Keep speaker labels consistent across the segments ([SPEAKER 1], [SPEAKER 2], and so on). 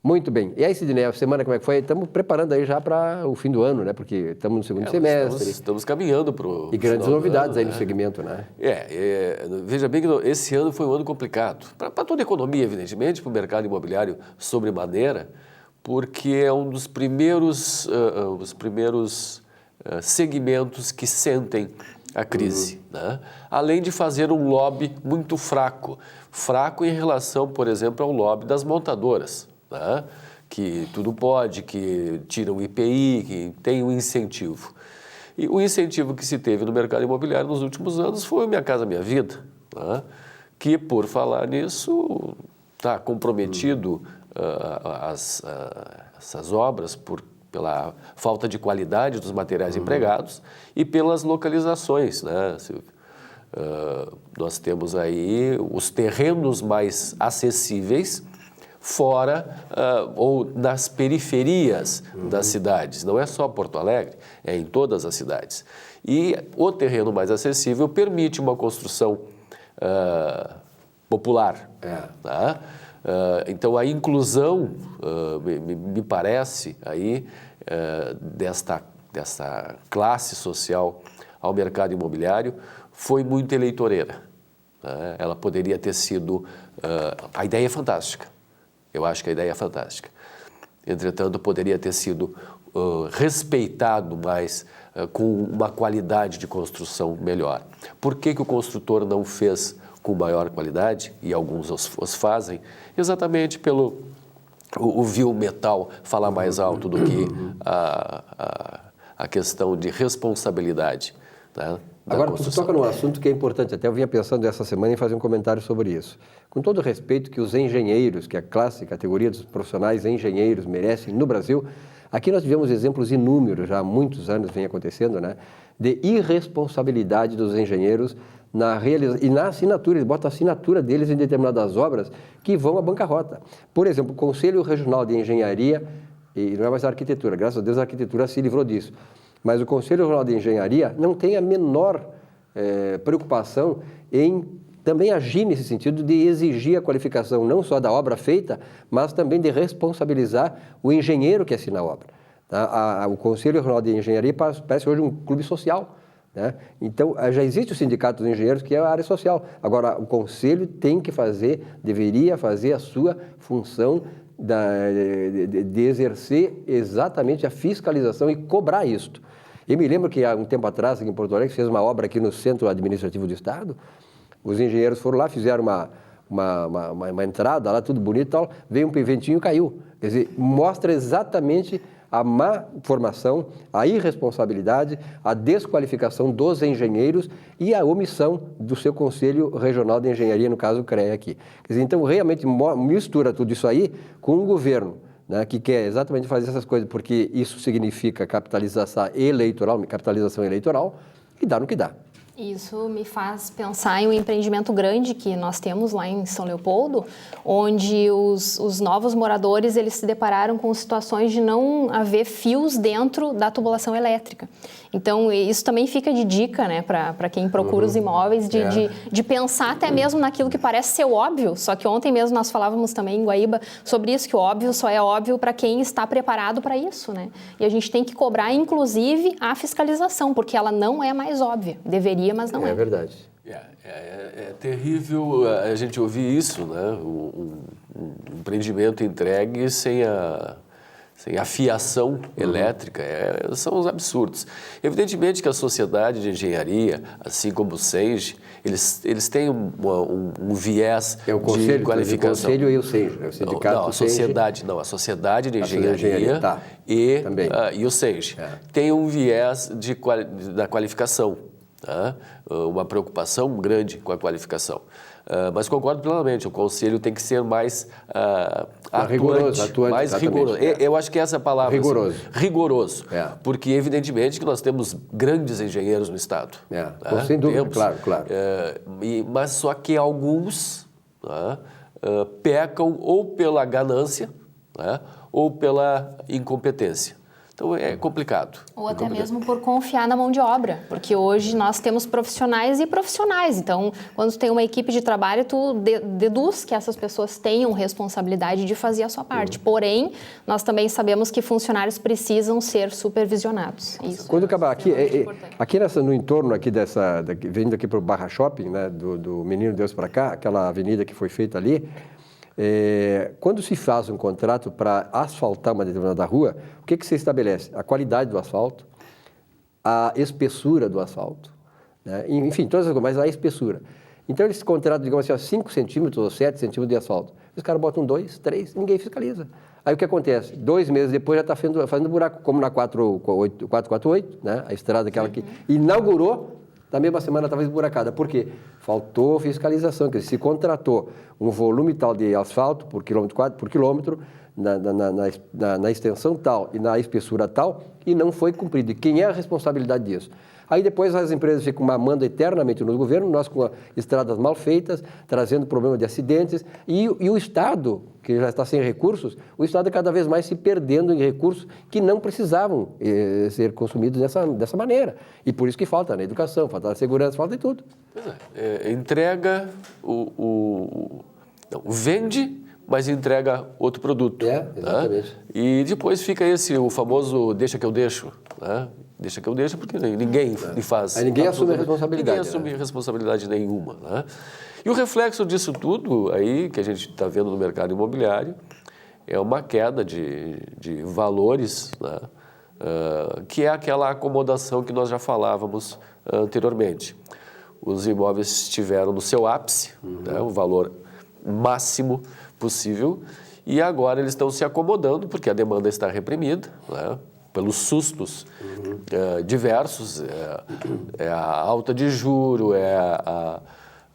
[SPEAKER 1] Muito bem. E aí, Sidney, a semana como é que foi? Estamos preparando aí já para o fim do ano, né? Porque estamos no segundo semestre.
[SPEAKER 2] Estamos caminhando para o
[SPEAKER 1] E grandes novidades
[SPEAKER 2] ano,
[SPEAKER 1] aí
[SPEAKER 2] né?
[SPEAKER 1] no segmento, né?
[SPEAKER 2] Veja bem que esse ano foi um ano complicado. Para toda a economia, evidentemente, para o mercado imobiliário sobremaneira, porque é um dos primeiros, segmentos que sentem a crise, né? Além de fazer um lobby muito fraco em relação, por exemplo, ao lobby das montadoras, né? Que tudo pode, que tiram o IPI, que tem um incentivo. E o incentivo que se teve no mercado imobiliário nos últimos anos foi o Minha Casa Minha Vida, né? Que, por falar nisso, está comprometido essas obras pela falta de qualidade dos materiais empregados e pelas localizações, né, Silvio? Nós temos aí os terrenos mais acessíveis fora ou nas periferias das cidades. Não é só Porto Alegre, é em todas as cidades. E o terreno mais acessível permite uma construção popular. Tá? Então, a inclusão, me parece, aí, desta classe social ao mercado imobiliário foi muito eleitoreira. Né? Ela poderia ter sido... a ideia é fantástica. Eu acho que a ideia é fantástica. Entretanto, poderia ter sido respeitado mais, com uma qualidade de construção melhor. Por que o construtor não fez com maior qualidade, e alguns os fazem, exatamente pelo o vil metal falar mais alto do que a questão de responsabilidade, né, da
[SPEAKER 1] Agora, tu
[SPEAKER 2] construção.
[SPEAKER 1] toca num assunto que é importante, até eu vinha pensando essa semana em fazer um comentário sobre isso. Com todo o respeito que os engenheiros, que é a categoria dos profissionais engenheiros merecem no Brasil, aqui nós tivemos exemplos inúmeros, já há muitos anos vem acontecendo, né, de irresponsabilidade dos engenheiros na realização, e na assinatura, eles botam a assinatura deles em determinadas obras que vão à bancarrota. Por exemplo, o Conselho Regional de Engenharia, e não é mais a arquitetura, graças a Deus a arquitetura se livrou disso, mas o Conselho Regional de Engenharia não tem a menor preocupação em também agir nesse sentido de exigir a qualificação não só da obra feita, mas também de responsabilizar o engenheiro que assina a obra. Tá? O Conselho Regional de Engenharia parece hoje um clube social, né? Então, já existe o Sindicato dos Engenheiros, que é a área social. Agora, o Conselho deveria fazer a sua função de exercer exatamente a fiscalização e cobrar isto. Eu me lembro que há um tempo atrás, aqui em Porto Alegre, fez uma obra aqui no Centro Administrativo do Estado, os engenheiros foram lá, fizeram uma entrada lá, tudo bonito e tal, veio um ventinho e caiu. Quer dizer, mostra exatamente a má formação, a irresponsabilidade, a desqualificação dos engenheiros e a omissão do seu Conselho Regional de Engenharia, no caso o CREA aqui. Quer dizer, então, realmente mistura tudo isso aí com um governo, né, que quer exatamente fazer essas coisas, porque isso significa capitalização eleitoral, e dá no que dá.
[SPEAKER 3] Isso me faz pensar em um empreendimento grande que nós temos lá em São Leopoldo, onde os novos moradores eles se depararam com situações de não haver fios dentro da tubulação elétrica. Então, isso também fica de dica, né, para quem procura os imóveis, de pensar até mesmo naquilo que parece ser óbvio. Só que ontem mesmo nós falávamos também em Guaíba sobre isso, que o óbvio só é óbvio para quem está preparado para isso, né? E a gente tem que cobrar, inclusive, a fiscalização, porque ela não é mais óbvia. Deveria, mas não é.
[SPEAKER 1] É verdade.
[SPEAKER 2] É terrível a gente ouvir isso, né? Um empreendimento entregue sem a fiação elétrica, são os absurdos. Evidentemente que a sociedade de engenharia, assim como o SENGE, eles têm um viés de qualificação.
[SPEAKER 1] O Conselho e o SENGE, né? O sindicato.
[SPEAKER 2] Não, a sociedade de engenharia
[SPEAKER 1] tá.
[SPEAKER 2] e o SENGE tem um viés da qualificação, tá? Uma preocupação grande com a qualificação. Mas concordo plenamente, o Conselho tem que ser mais atuante, mais rigoroso. Eu acho que essa é a palavra.
[SPEAKER 1] Rigoroso.
[SPEAKER 2] Assim, rigoroso. Porque, evidentemente, que nós temos grandes engenheiros no Estado.
[SPEAKER 1] Sem dúvida, claro.
[SPEAKER 2] Mas só que alguns pecam ou pela ganância, ou pela incompetência. Então é complicado.
[SPEAKER 3] Ou até mesmo por confiar na mão de obra, porque hoje nós temos profissionais e profissionais. Então, quando tu tem uma equipe de trabalho, tu deduz que essas pessoas tenham responsabilidade de fazer a sua parte. Porém, nós também sabemos que funcionários precisam ser supervisionados. Isso.
[SPEAKER 1] Quando acabar aqui, no entorno aqui vindo aqui para o Barra Shopping, né, do Menino Deus para cá, aquela avenida que foi feita ali, quando se faz um contrato para asfaltar uma determinada rua, o que se estabelece? A qualidade do asfalto, a espessura do asfalto, né? Enfim, todas as coisas, mas a espessura. Então, eles contratam, digamos assim, 5 centímetros ou 7 centímetros de asfalto. Os caras botam 2, 3, ninguém fiscaliza. Aí o que acontece? 2 meses depois já está fazendo buraco, como na 448, né? A estrada aquela que inaugurou, na mesma semana estava esburacada. Por quê? Faltou fiscalização, quer dizer, se contratou um volume tal de asfalto por quilômetro, na extensão tal e na espessura tal, e não foi cumprido. E quem é a responsabilidade disso? Aí depois as empresas ficam mamando eternamente no governo, nós com estradas mal feitas, trazendo problema de acidentes, e o Estado, que já está sem recursos, o Estado cada vez mais se perdendo em recursos que não precisavam ser consumidos dessa maneira. E por isso que falta na educação, falta na segurança, falta em tudo.
[SPEAKER 2] Entrega vende, mas entrega outro produto.
[SPEAKER 1] Exatamente.
[SPEAKER 2] Né? E depois fica o famoso deixa que eu deixo, né? Deixa que eu deixo, porque ninguém lhe faz.
[SPEAKER 1] Aí ninguém assume a responsabilidade.
[SPEAKER 2] Ninguém assume responsabilidade nenhuma. Né? E o reflexo disso tudo aí, que a gente está vendo no mercado imobiliário, é uma queda de valores, né? Que é aquela acomodação que nós já falávamos anteriormente. Os imóveis estiveram no seu ápice, né? O valor máximo possível, e agora eles estão se acomodando, porque a demanda está reprimida, né? Pelos sustos diversos, a alta de juro,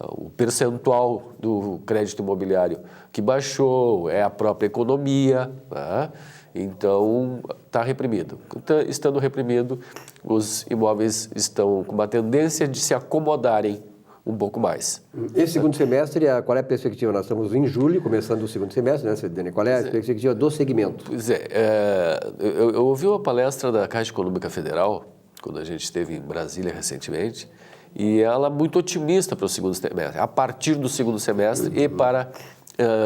[SPEAKER 2] o percentual do crédito imobiliário que baixou, a própria economia, né? Então está reprimido. Estando reprimido, os imóveis estão com uma tendência de se acomodarem um pouco mais.
[SPEAKER 1] Esse segundo semestre, qual é a perspectiva? Nós estamos em julho, começando o segundo semestre, né, Sidney? Qual é a perspectiva do segmento?
[SPEAKER 2] Pois eu ouvi uma palestra da Caixa Econômica Federal, quando a gente esteve em Brasília recentemente, e ela é muito otimista para o segundo semestre, a partir do segundo semestre e para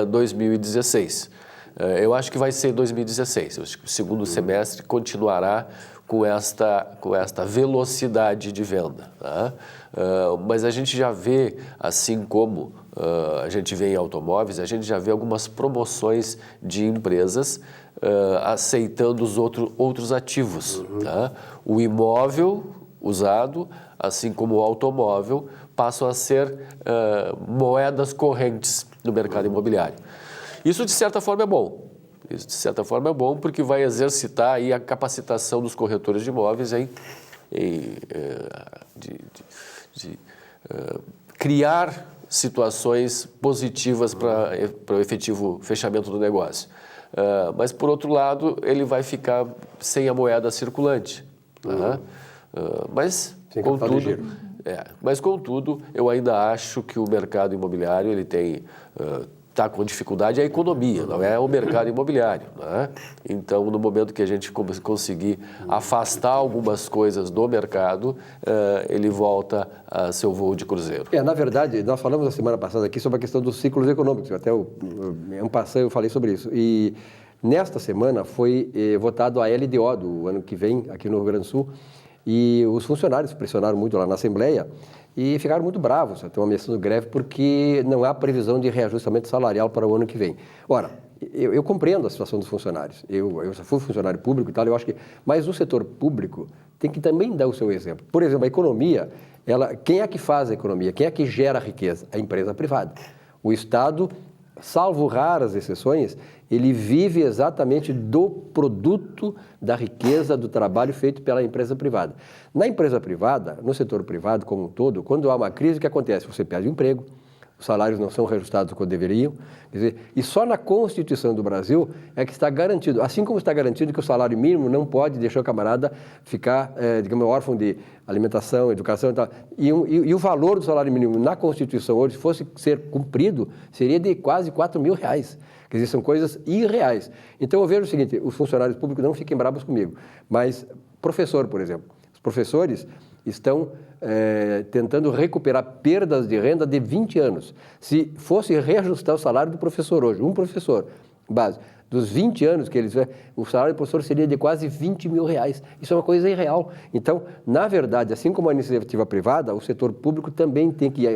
[SPEAKER 2] 2016. Eu acho que vai ser 2016, eu acho que o segundo semestre continuará com esta velocidade de venda. Tá? Mas a gente já vê, assim como a gente vê em automóveis, a gente já vê algumas promoções de empresas aceitando os outros ativos. Tá? O imóvel usado, assim como o automóvel, passam a ser moedas correntes no mercado imobiliário. Isso, de certa forma, é bom. Isso, de certa forma, é bom porque vai exercitar aí a capacitação dos corretores de imóveis de criar situações positivas para o efetivo fechamento do negócio. Mas, por outro lado, ele vai ficar sem a moeda circulante. Mas, contudo, eu ainda acho que o mercado imobiliário ele está com dificuldade é a economia, não é o mercado imobiliário. Né? Então, no momento que a gente conseguir afastar algumas coisas do mercado, ele volta a seu voo de cruzeiro.
[SPEAKER 1] Na verdade, nós falamos na semana passada aqui sobre a questão dos ciclos econômicos, até eu falei sobre isso. E nesta semana foi votado a LDO do ano que vem, aqui no Rio Grande do Sul, e os funcionários pressionaram muito lá na Assembleia, e ficaram muito bravos, estão ameaçando greve, porque não há previsão de reajustamento salarial para o ano que vem. Ora, eu compreendo a situação dos funcionários, eu já fui funcionário público e tal, eu acho que... Mas o setor público tem que também dar o seu exemplo. Por exemplo, a economia, quem é que faz a economia? Quem é que gera a riqueza? A empresa privada. O Estado, salvo raras exceções, ele vive exatamente do produto da riqueza do trabalho feito pela empresa privada. Na empresa privada, no setor privado como um todo, quando há uma crise, o que acontece? Você perde o emprego, os salários não são reajustados quando deveriam. Quer dizer, e só na Constituição do Brasil é que está garantido, assim como está garantido que o salário mínimo não pode deixar o camarada ficar, digamos, órfão de alimentação, educação e tal. E o valor do salário mínimo na Constituição hoje, se fosse ser cumprido, seria de quase R$4.000. Quer dizer, são coisas irreais. Então eu vejo o seguinte, os funcionários públicos não fiquem bravos comigo, mas professor, por exemplo, os professores estão tentando recuperar perdas de renda de 20 anos. Se fosse reajustar o salário do professor hoje, um professor base, dos 20 anos que eles... o salário do professor seria de quase R$20.000. Isso é uma coisa irreal. Então, na verdade, assim como a iniciativa privada, o setor público também tem que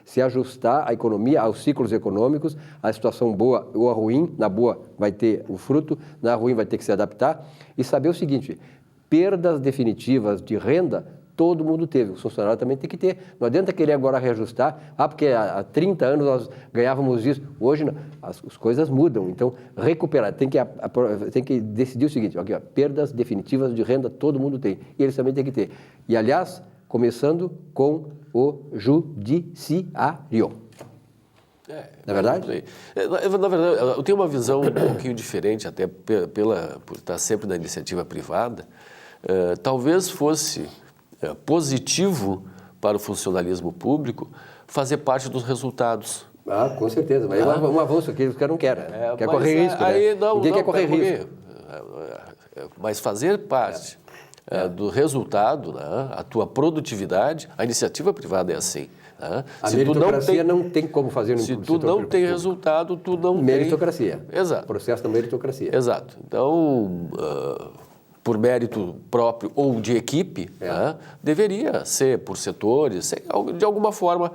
[SPEAKER 1] se ajustar à economia, aos ciclos econômicos, à situação boa ou a ruim. Na boa vai ter o fruto, na ruim vai ter que se adaptar. E saber o seguinte, perdas definitivas de renda todo mundo teve, o funcionário também tem que ter. Não adianta querer agora reajustar, porque há 30 anos nós ganhávamos isso, hoje não. As coisas mudam, então recuperar, tem que decidir o seguinte, aqui, ó, perdas definitivas de renda todo mundo tem, e eles também têm que ter. E aliás, começando com o judiciário. Não é verdade?
[SPEAKER 2] Na verdade, eu tenho uma visão um pouquinho diferente, até por estar sempre na iniciativa privada. Talvez fosse positivo para o funcionalismo público fazer parte dos resultados.
[SPEAKER 1] Ah, com certeza, mas é um avanço que os caras não querem. Quer correr risco,
[SPEAKER 2] aí,
[SPEAKER 1] né? Ninguém quer correr risco.
[SPEAKER 2] Mas fazer parte do resultado, né? A tua produtividade, a iniciativa privada é assim. Né?
[SPEAKER 1] A meritocracia não tem como fazer no
[SPEAKER 2] setor público. Se tu não tem resultado, tu não tem...
[SPEAKER 1] Meritocracia.
[SPEAKER 2] Exato.
[SPEAKER 1] Processo da meritocracia.
[SPEAKER 2] Exato. Então... por mérito próprio ou de equipe, né, deveria ser por setores, de alguma forma,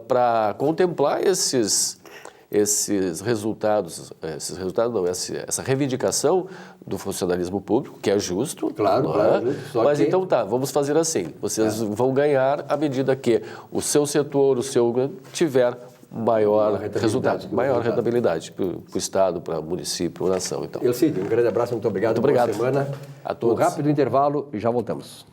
[SPEAKER 2] para contemplar esses resultados, essa reivindicação do funcionalismo público, que é justo.
[SPEAKER 1] Claro, claro.
[SPEAKER 2] Mas então vamos fazer assim, vocês vão ganhar à medida que o seu setor, tiver maior resultado, maior rentabilidade para o Estado, para o município, para a nação. Então.
[SPEAKER 1] Elcídio, um grande abraço, muito obrigado.
[SPEAKER 2] Muito obrigado.
[SPEAKER 1] Boa semana.
[SPEAKER 2] A todos.
[SPEAKER 1] Um rápido intervalo e já voltamos.